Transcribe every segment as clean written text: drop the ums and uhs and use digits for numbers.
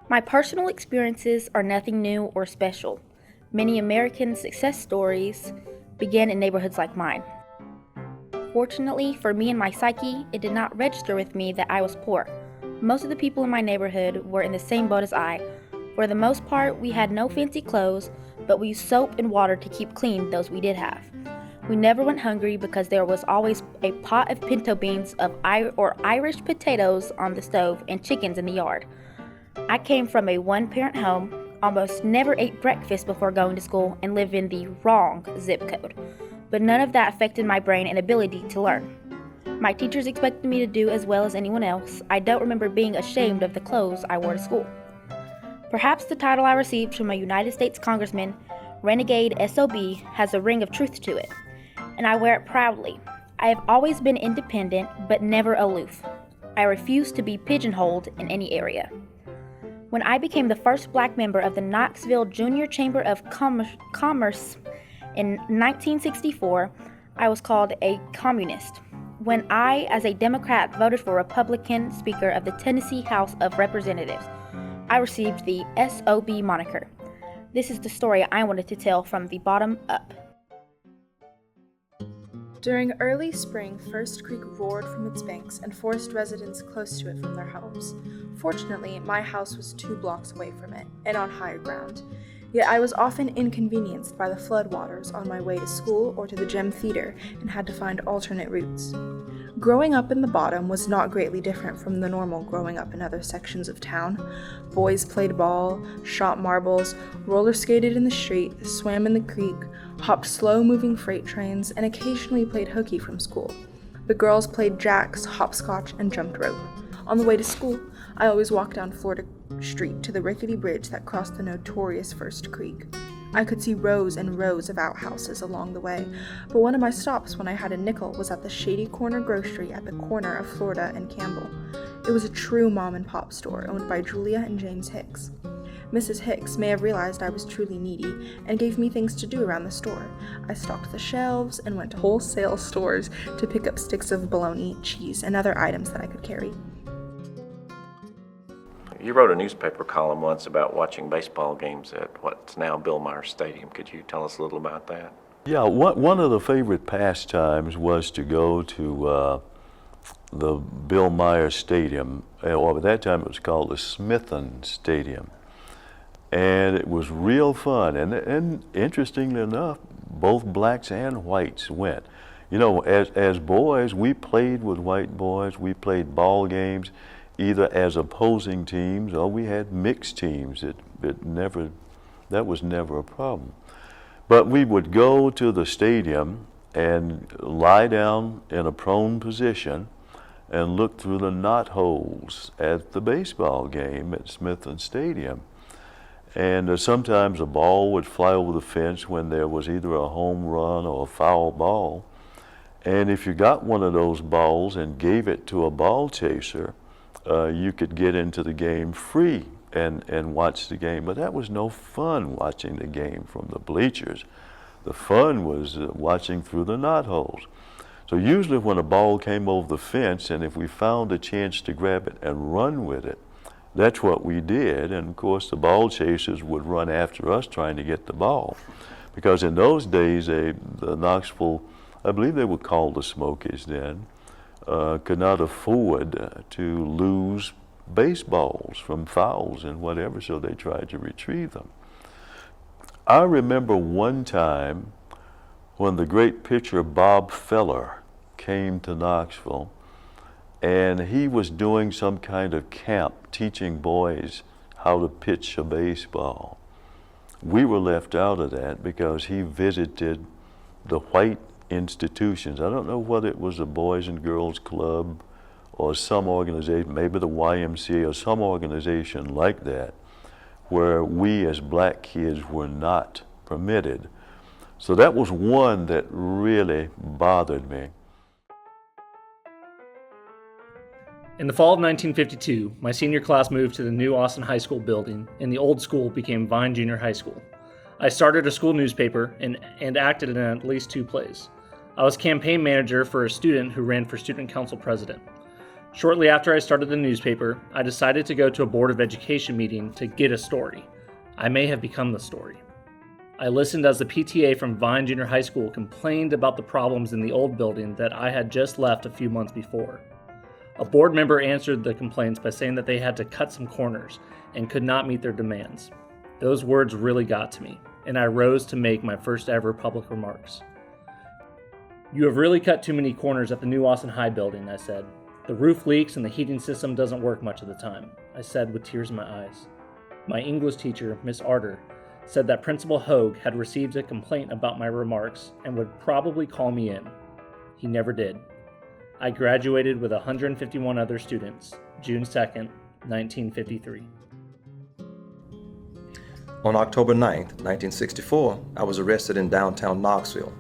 My personal experiences are nothing new or special. Many American success stories began in neighborhoods like mine. Fortunately for me and my psyche, it did not register with me that I was poor. Most of the people in my neighborhood were in the same boat as I. For the most part, we had no fancy clothes, but we used soap and water to keep clean those we did have. We never went hungry because there was always a pot of pinto beans or Irish potatoes on the stove and chickens in the yard. I came from a one-parent home, almost never ate breakfast before going to school, and lived in the wrong zip code. But none of that affected my brain and ability to learn. My teachers expected me to do as well as anyone else. I don't remember being ashamed of the clothes I wore to school. Perhaps the title I received from a United States Congressman, Renegade SOB, has a ring of truth to it, and I wear it proudly. I have always been independent, but never aloof. I refuse to be pigeonholed in any area. When I became the first black member of the Knoxville Junior Chamber of Commerce in 1964, I was called a communist. When I, as a Democrat, voted for Republican Speaker of the Tennessee House of Representatives, I received the SOB moniker. This is the story I wanted to tell from the bottom up. During early spring, First Creek roared from its banks and forced residents close to it from their homes. Fortunately, my house was 2 blocks away from it, and on higher ground. Yet I was often inconvenienced by the floodwaters on my way to school or to the gym theater and had to find alternate routes. Growing up in the bottom was not greatly different from the normal growing up in other sections of town. Boys played ball, shot marbles, roller skated in the street, swam in the creek, hopped slow-moving freight trains, and occasionally played hooky from school. The girls played jacks, hopscotch, and jumped rope. On the way to school, I always walked down Florida Street to the rickety bridge that crossed the notorious First Creek. I could see rows and rows of outhouses along the way, but one of my stops when I had a nickel was at the Shady Corner Grocery at the corner of Florida and Campbell. It was a true mom-and-pop store owned by Julia and James Hicks. Mrs. Hicks may have realized I was truly needy and gave me things to do around the store. I stocked the shelves and went to wholesale stores to pick up sticks of bologna, cheese, and other items that I could carry. You wrote a newspaper column once about watching baseball games at what's now Bill Meyer Stadium. Could you tell us a little about that? Yeah, one of the favorite pastimes was to go to the Bill Meyer Stadium, or at that time it was called the Smithen Stadium. And it was real fun, and interestingly enough, both blacks and whites went. You know, as boys, we played with white boys, we played ball games, either as opposing teams or we had mixed teams. That was never a problem. But we would go to the stadium and lie down in a prone position and look through the knot holes at the baseball game at Smithen Stadium. And sometimes a ball would fly over the fence when there was either a home run or a foul ball. And if you got one of those balls and gave it to a ball chaser, you could get into the game free and watch the game. But that was no fun watching the game from the bleachers. The fun was watching through the knot holes. So usually when a ball came over the fence, and if we found a chance to grab it and run with it, that's what we did. And of course the ball chasers would run after us trying to get the ball. Because in those days, the Knoxville, I believe they were called the Smokies then, could not afford to lose baseballs from fouls and whatever, so they tried to retrieve them. I remember one time when the great pitcher Bob Feller came to Knoxville, and he was doing some kind of camp teaching boys how to pitch a baseball. We were left out of that because he visited the white institutions. I don't know whether it was the Boys and Girls Club or some organization, maybe the YMCA or some organization like that, where we as black kids were not permitted. So that was one that really bothered me. In the fall of 1952, my senior class moved to the new Austin High School building, and the old school became Vine Junior High School. I started a school newspaper and acted in at least 2 plays. I was campaign manager for a student who ran for student council president. Shortly after I started the newspaper, I decided to go to a Board of Education meeting to get a story. I may have become the story. I listened as the PTA from Vine Junior High School complained about the problems in the old building that I had just left a few months before. A board member answered the complaints by saying that they had to cut some corners and could not meet their demands. Those words really got to me, and I rose to make my first ever public remarks. "You have really cut too many corners at the new Austin High building," I said. "The roof leaks and the heating system doesn't work much of the time," I said with tears in my eyes. My English teacher, Miss Arter, said that Principal Hogue had received a complaint about my remarks and would probably call me in. He never did. I graduated with 151 other students, June 2nd, 1953. On October 9th, 1964, I was arrested in downtown Knoxville,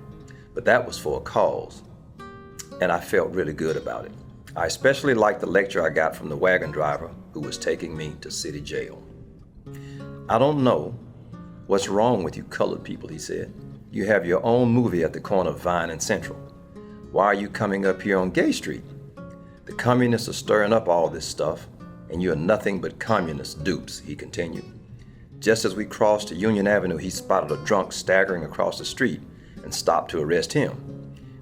but that was for a cause, and I felt really good about it. I especially liked the lecture I got from the wagon driver who was taking me to city jail. "I don't know what's wrong with you colored people," he said. "You have your own movie at the corner of Vine and Central. Why are you coming up here on Gay Street? The communists are stirring up all this stuff, and you're nothing but communist dupes," he continued. Just as we crossed to Union Avenue, he spotted a drunk staggering across the street and stopped to arrest him.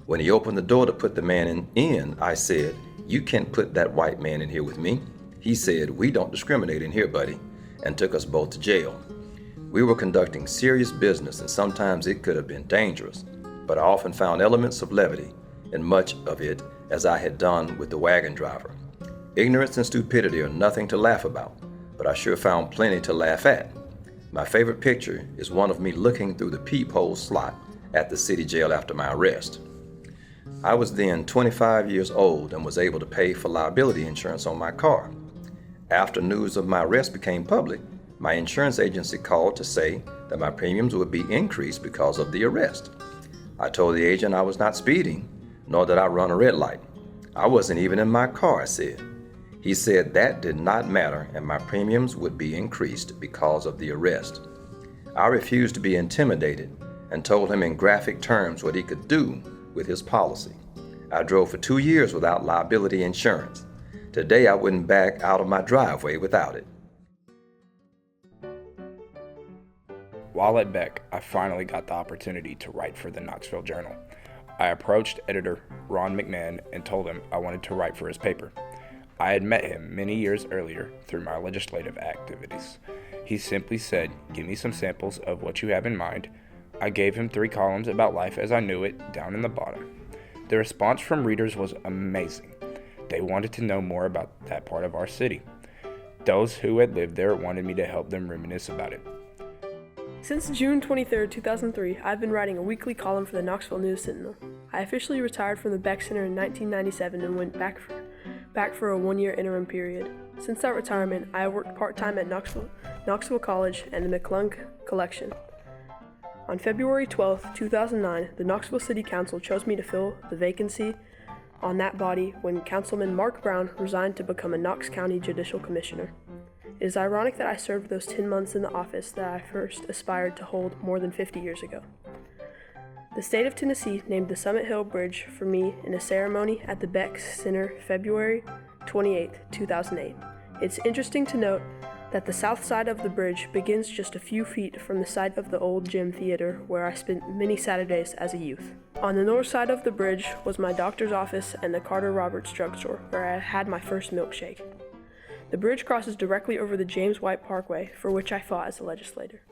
When he opened the door to put the man in, I said, "You can't put that white man in here with me." He said, "We don't discriminate in here, buddy," and took us both to jail. We were conducting serious business, and sometimes it could have been dangerous, but I often found elements of levity in much of it, as I had done with the wagon driver. Ignorance and stupidity are nothing to laugh about, but I sure found plenty to laugh at. My favorite picture is one of me looking through the peephole slot at the city jail after my arrest. I was then 25 years old and was able to pay for liability insurance on my car. After news of my arrest became public, my insurance agency called to say that my premiums would be increased because of the arrest. I told the agent I was not speeding, nor did I run a red light. I wasn't even in my car, I said. He said that did not matter and my premiums would be increased because of the arrest. I refused to be intimidated and told him in graphic terms what he could do with his policy. I drove for 2 years without liability insurance. Today I wouldn't back out of my driveway without it. While at Beck, I finally got the opportunity to write for the Knoxville Journal. I approached editor Ron McMahon and told him I wanted to write for his paper. I had met him many years earlier through my legislative activities. He simply said, "Give me some samples of what you have in mind." I gave him 3 columns about life as I knew it down in the bottom. The response from readers was amazing. They wanted to know more about that part of our city. Those who had lived there wanted me to help them reminisce about it. Since June 23, 2003, I've been writing a weekly column for the Knoxville News Sentinel. I officially retired from the Beck Center in 1997 and went back for a 1-year interim period. Since that retirement, I have worked part-time at Knoxville College and the McClung Collection. On February 12, 2009, the Knoxville City Council chose me to fill the vacancy on that body when Councilman Mark Brown resigned to become a Knox County Judicial Commissioner. It is ironic that I served those 10 months in the office that I first aspired to hold more than 50 years ago. The state of Tennessee named the Summit Hill Bridge for me in a ceremony at the Beck Center February 28, 2008. It's interesting to note that the south side of the bridge begins just a few feet from the site of the old gym theater where I spent many Saturdays as a youth. On the north side of the bridge was my doctor's office and the Carter Roberts drugstore where I had my first milkshake. The bridge crosses directly over the James White Parkway, for which I fought as a legislator.